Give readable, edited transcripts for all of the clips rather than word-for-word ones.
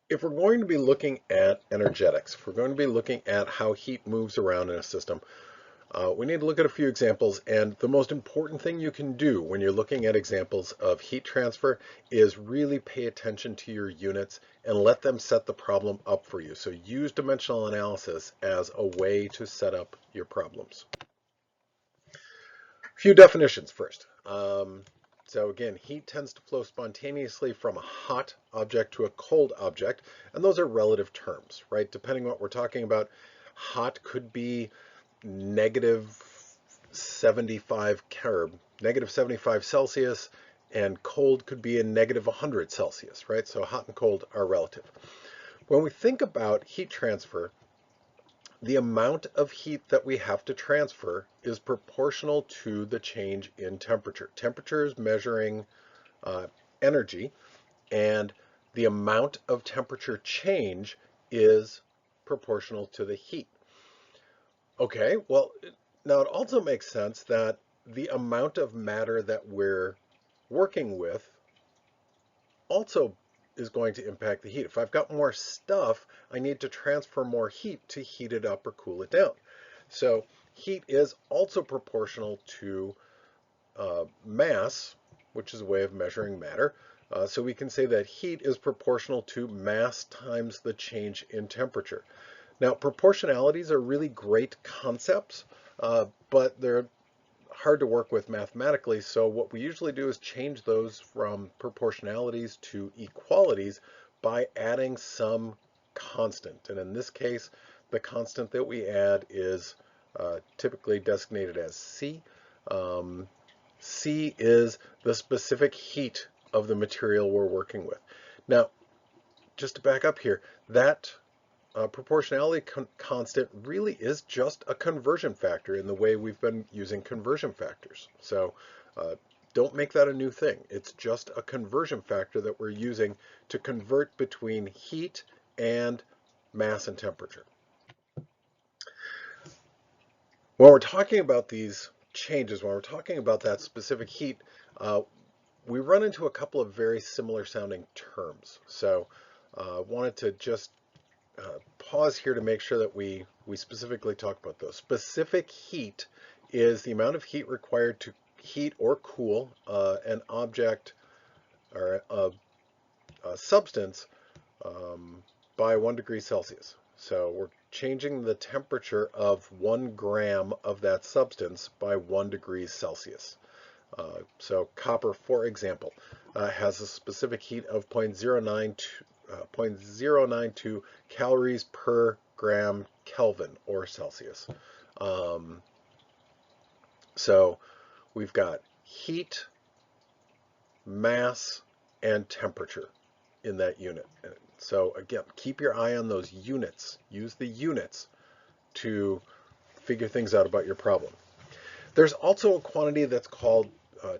If we're going to be looking at energetics, if we're going to be looking at how heat moves around in a system, we need to look at a few examples, and the most important thing you can do when you're looking at examples of heat transfer is really pay attention to your units and let them set the problem up for you. So use dimensional analysis as a way to set up your problems. A few definitions first. So again, heat tends to flow spontaneously from a hot object to a cold object, and those are relative terms, right? Depending on what we're talking about, hot could be negative 75 or negative 75 Celsius, and cold could be in negative 100 Celsius, right? So hot and cold are relative. When we think about heat transfer, the amount of heat that we have to transfer is proportional to the change in temperature. Temperature is measuring energy, and the amount of temperature change is proportional to the heat. Okay, well, now it also makes sense that the amount of matter that we're working with also is going to impact the heat. If I've got more stuff, I need to transfer more heat to heat it up or cool it down. So heat is also proportional to mass, which is a way of measuring matter. So we can say that heat is proportional to mass times the change in temperature. Now, proportionalities are really great concepts, but they're hard to work with mathematically, so what we usually do is change those from proportionalities to equalities by adding some constant. And in this case, the constant that we add is typically designated as C. C is the specific heat of the material we're working with. Now, just to back up here, that proportionality constant really is just a conversion factor in the way we've been using conversion factors. So don't make that a new thing. It's just a conversion factor that we're using to convert between heat and mass and temperature. When we're talking about these changes, when we're talking about that specific heat, we run into a couple of very similar sounding terms. So I wanted to just pause here to make sure that we specifically talk about those. Specific heat is the amount of heat required to heat or cool an object or a substance by 1 degree Celsius. So we're changing the temperature of 1 gram of that substance by 1 degree Celsius. So copper, for example, has a specific heat of 0.092 calories per gram Kelvin or Celsius. So we've got heat, mass, and temperature in that unit. So again, keep your eye on those units. Use the units to figure things out about your problem. There's also a quantity that's called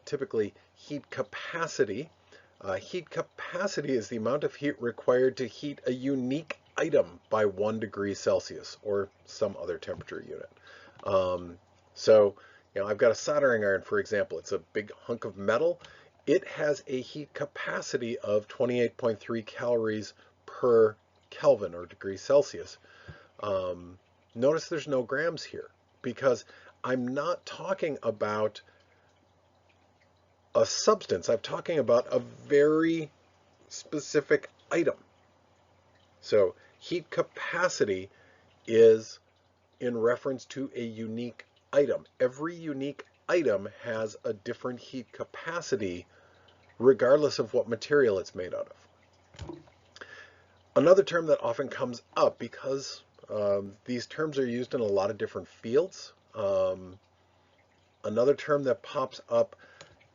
typically heat capacity. Heat capacity is the amount of heat required to heat a unique item by 1 degree Celsius or some other temperature unit. So, I've got a soldering iron, for example. It's a big hunk of metal. It has a heat capacity of 28.3 calories per Kelvin or degree Celsius. Notice there's no grams here because I'm not talking about a substance. I'm talking about a very specific item. So heat capacity is in reference to a unique item. Every unique item has a different heat capacity regardless of what material it's made out of. Another term that often comes up because these terms are used in a lot of different fields. Another term that pops up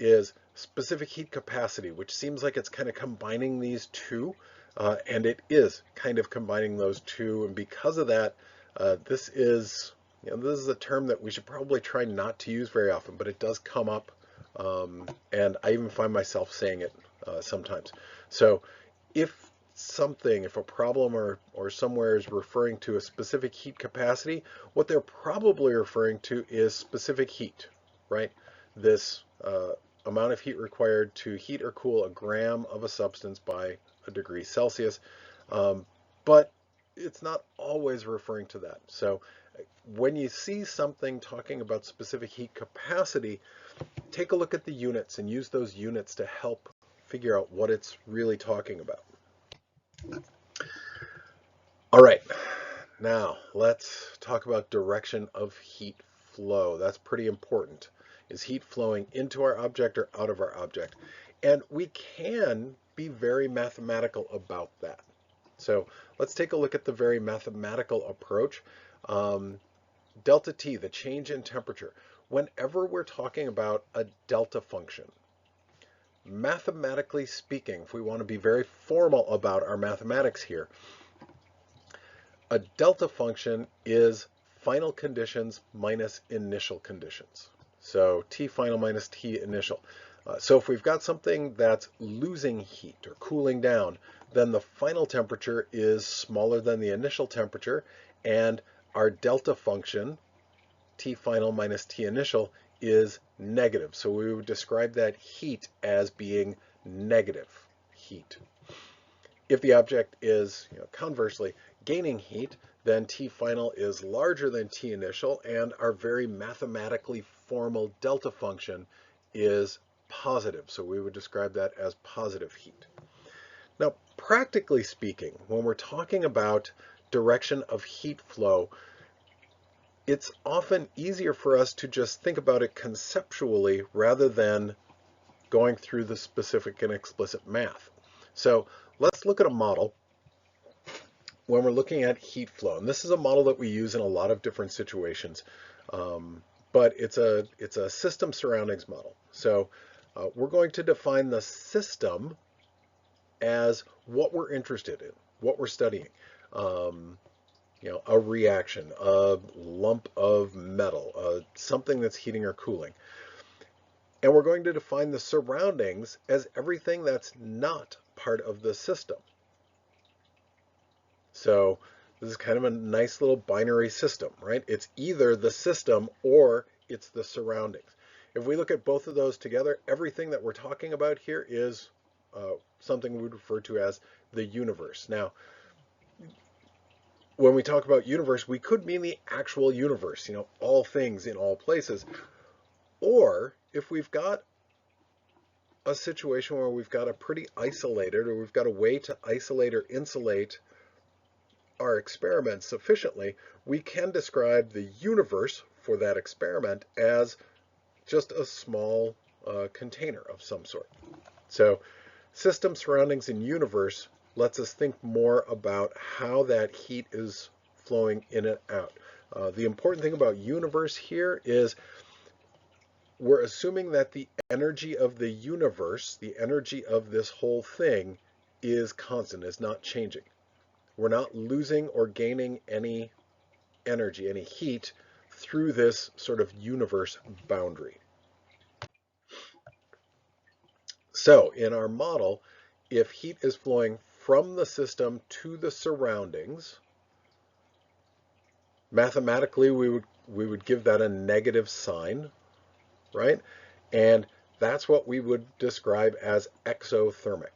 is specific heat capacity, which seems like it's kind of combining these two, and it is kind of combining those two. And because of that, this is a term that we should probably try not to use very often, but it does come up, and I even find myself saying it sometimes. So if a problem or somewhere is referring to a specific heat capacity, what they're probably referring to is specific heat, right? This amount of heat required to heat or cool a gram of a substance by 1 degree Celsius. But it's not always referring to that. So when you see something talking about specific heat capacity, take a look at the units and use those units to help figure out what it's really talking about. All right, now let's talk about direction of heat flow. That's pretty important. Is heat flowing into our object or out of our object? And we can be very mathematical about that. So let's take a look at the very mathematical approach. Delta T, the change in temperature. Whenever we're talking about a delta function, mathematically speaking, if we want to be very formal about our mathematics here, a delta function is final conditions minus initial conditions. So T final minus T initial. So if we've got something that's losing heat or cooling down, then the final temperature is smaller than the initial temperature, and our delta function, T final minus T initial, is negative. So we would describe that heat as being negative heat. If the object is, conversely, gaining heat, then T final is larger than T initial, and our very mathematically formal delta function is positive. So we would describe that as positive heat. Now, practically speaking, when we're talking about direction of heat flow, it's often easier for us to just think about it conceptually rather than going through the specific and explicit math. So let's look at a model when we're looking at heat flow. And this is a model that we use in a lot of different situations, but it's a system surroundings model. So we're going to define the system as what we're interested in, what we're studying. A reaction, a lump of metal, something that's heating or cooling. And we're going to define the surroundings as everything that's not part of the system. So this is kind of a nice little binary system, right? It's either the system or it's the surroundings. If we look at both of those together, everything that we're talking about here is something we would refer to as the universe. Now, when we talk about universe, we could mean the actual universe, all things in all places. Or if we've got a situation where we've got a pretty isolated, or we've got a way to isolate or insulate our experiment sufficiently, we can describe the universe for that experiment as just a small container of some sort. So system, surroundings, and universe lets us think more about how that heat is flowing in and out. The important thing about universe here is we're assuming that the energy of the universe, the energy of this whole thing, is constant, is not changing. We're not losing or gaining any energy, any heat through this sort of universe boundary. So in our model, if heat is flowing from the system to the surroundings, mathematically we would give that a negative sign, right? And that's what we would describe as exothermic.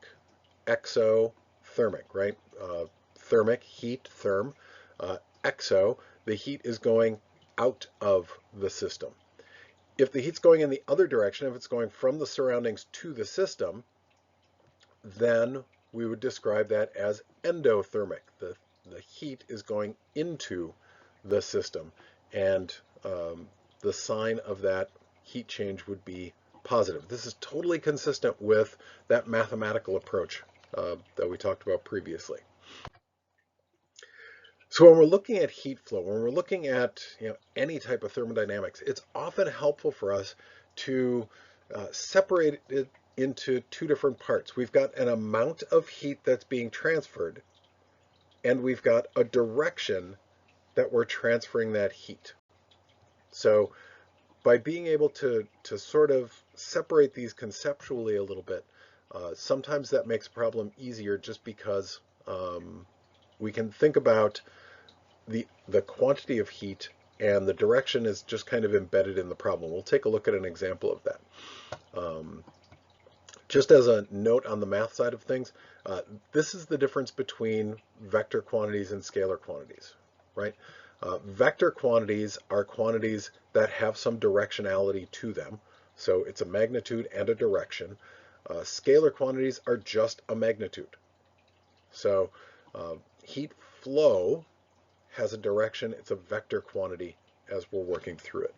Exothermic, right? Thermic, heat, therm. Exo, the heat is going out of the system. If the heat's going in the other direction, if it's going from the surroundings to the system, then we would describe that as endothermic. The heat is going into the system, and the sign of that heat change would be positive. This is totally consistent with that mathematical approach that we talked about previously. So when we're looking at heat flow, when we're looking at any type of thermodynamics, it's often helpful for us to separate it into two different parts. We've got an amount of heat that's being transferred, and we've got a direction that we're transferring that heat. So by being able to sort of separate these conceptually a little bit, sometimes that makes a problem easier just because we can think about the quantity of heat and the direction is just kind of embedded in the problem. We'll take a look at an example of that. Just as a note on the math side of things, this is the difference between vector quantities and scalar quantities, right? Vector quantities are quantities that have some directionality to them. So it's a magnitude and a direction. Scalar quantities are just a magnitude. So heat flow has a direction. It's a vector quantity as we're working through it.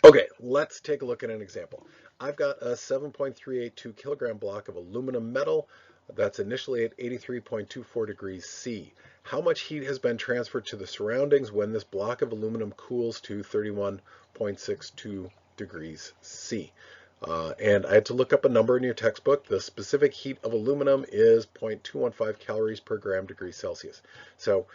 Okay, let's take a look at an example. I've got a 7.382 kilogram block of aluminum metal that's initially at 83.24 degrees C. How much heat has been transferred to the surroundings when this block of aluminum cools to 31.62 degrees C? And I had to look up a number in your textbook. The specific heat of aluminum is 0.215 calories per gram degree Celsius. So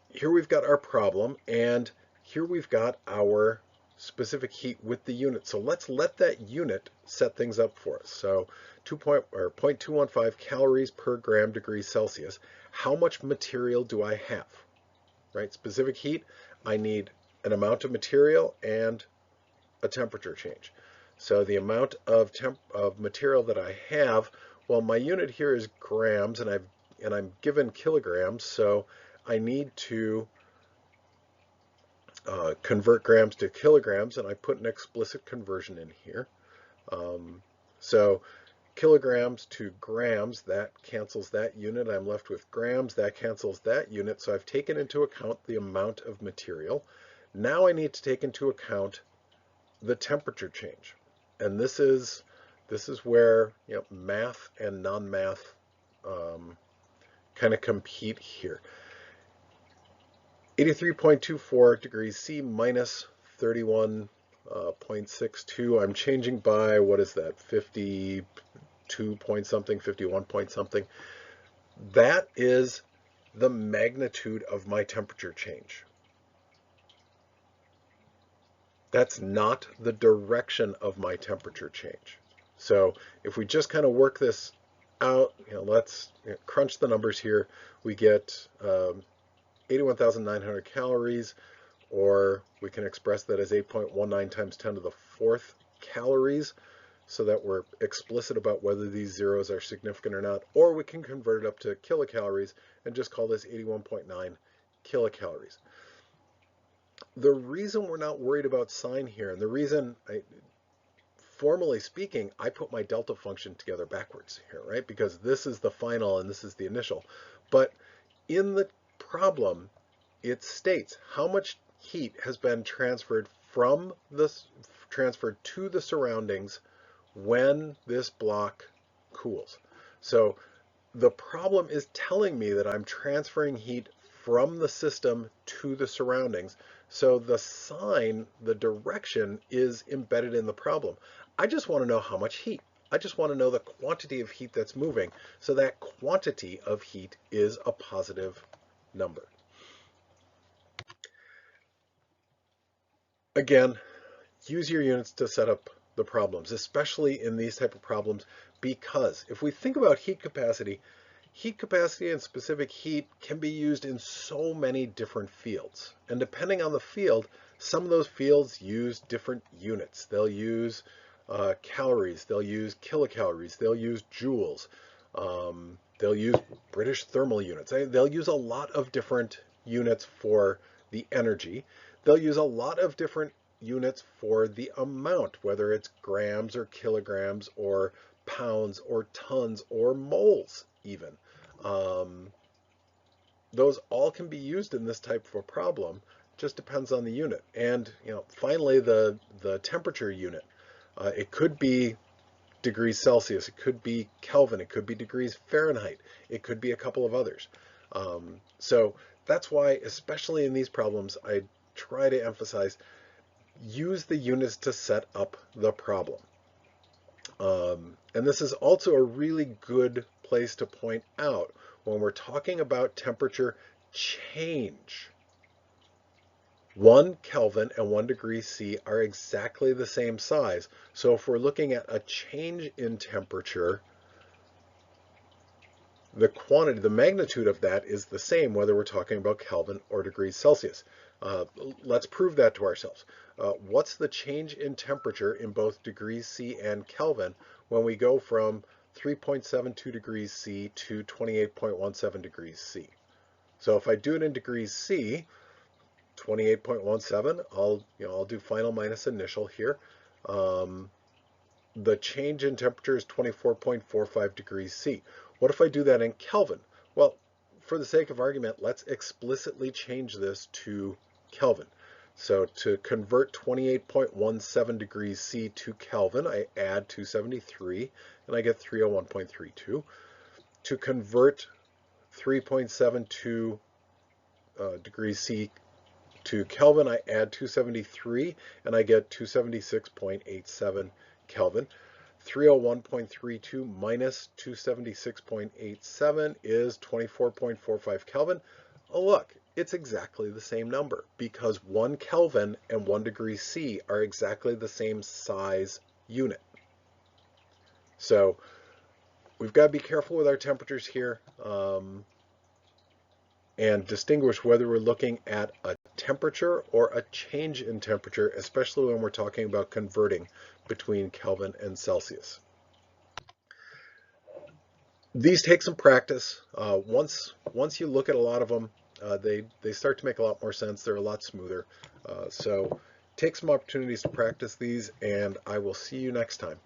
here we've got our problem, and here we've got our specific heat with the unit. So let's let that unit set things up for us. So 0.215 calories per gram degree Celsius. How much material do I have? Right? Specific heat, I need an amount of material and a temperature change. So the amount of material that I have, well, my unit here is grams, and I'm given kilograms, so I need to convert grams to kilograms, and I put an explicit conversion in here. So kilograms to grams, that cancels that unit. I'm left with grams, that cancels that unit. So I've taken into account the amount of material. Now I need to take into account the temperature change. And this is where, you know, math and non-math kind of compete here. 83.24 degrees C minus 31.62. I'm changing by, what is that, 52 point something, 51 point something. That is the magnitude of my temperature change. That's not the direction of my temperature change. So if we just kind of work this out, you know, let's crunch the numbers here. We get 81,900 calories, or we can express that as 8.19 times 10 to the fourth calories, so that we're explicit about whether these zeros are significant or not, or we can convert it up to kilocalories and just call this 81.9 kilocalories. The reason we're not worried about sign here, and the reason, formally speaking, I put my delta function together backwards here, right? Because this is the final and this is the initial. But in the problem, it states how much heat has been transferred to the surroundings when this block cools. So the problem is telling me that I'm transferring heat from the system to the surroundings. So the sign, the direction, is embedded in the problem. I just want to know how much heat. I just want to know the quantity of heat that's moving. So that quantity of heat is a positive number. Again, use your units to set up the problems, especially in these type of problems, because if we think about heat capacity and specific heat can be used in so many different fields. And depending on the field, some of those fields use different units. They'll use calories, they'll use kilocalories, they'll use joules, they'll use British thermal units. They'll use a lot of different units for the energy. They'll use a lot of different units for the amount, whether it's grams or kilograms or pounds or tons or moles even. Those all can be used in this type of a problem. Just depends on the unit. And finally, the temperature unit. It could be degrees Celsius, it could be Kelvin, it could be degrees Fahrenheit, it could be a couple of others. So that's why, especially in these problems, I try to emphasize use the units to set up the problem. And this is also a really good place to point out when we're talking about temperature change. 1 Kelvin and 1 degree C are exactly the same size. So if we're looking at a change in temperature, the quantity, the magnitude of that is the same whether we're talking about Kelvin or degrees Celsius. Let's prove that to ourselves. What's the change in temperature in both degrees C and Kelvin when we go from 3.72 degrees C to 28.17 degrees C? So if I do it in degrees C, 28.17, I'll do final minus initial here. The change in temperature is 24.45 degrees C. What if I do that in Kelvin? Well, for the sake of argument, let's explicitly change this to Kelvin. So to convert 28.17 degrees C to Kelvin, I add 273, and I get 301.32. To convert 3.72 degrees C to Kelvin, I add 273, and I get 276.87 Kelvin. 301.32 minus 276.87 is 24.45 Kelvin. Oh, look, it's exactly the same number because 1 Kelvin and 1 degree C are exactly the same size unit. So we've got to be careful with our temperatures here and distinguish whether we're looking at a temperature or a change in temperature, especially when we're talking about converting between Kelvin and Celsius. These take some practice. Once you look at a lot of them, they start to make a lot more sense. They're a lot smoother. So take some opportunities to practice these, and I will see you next time.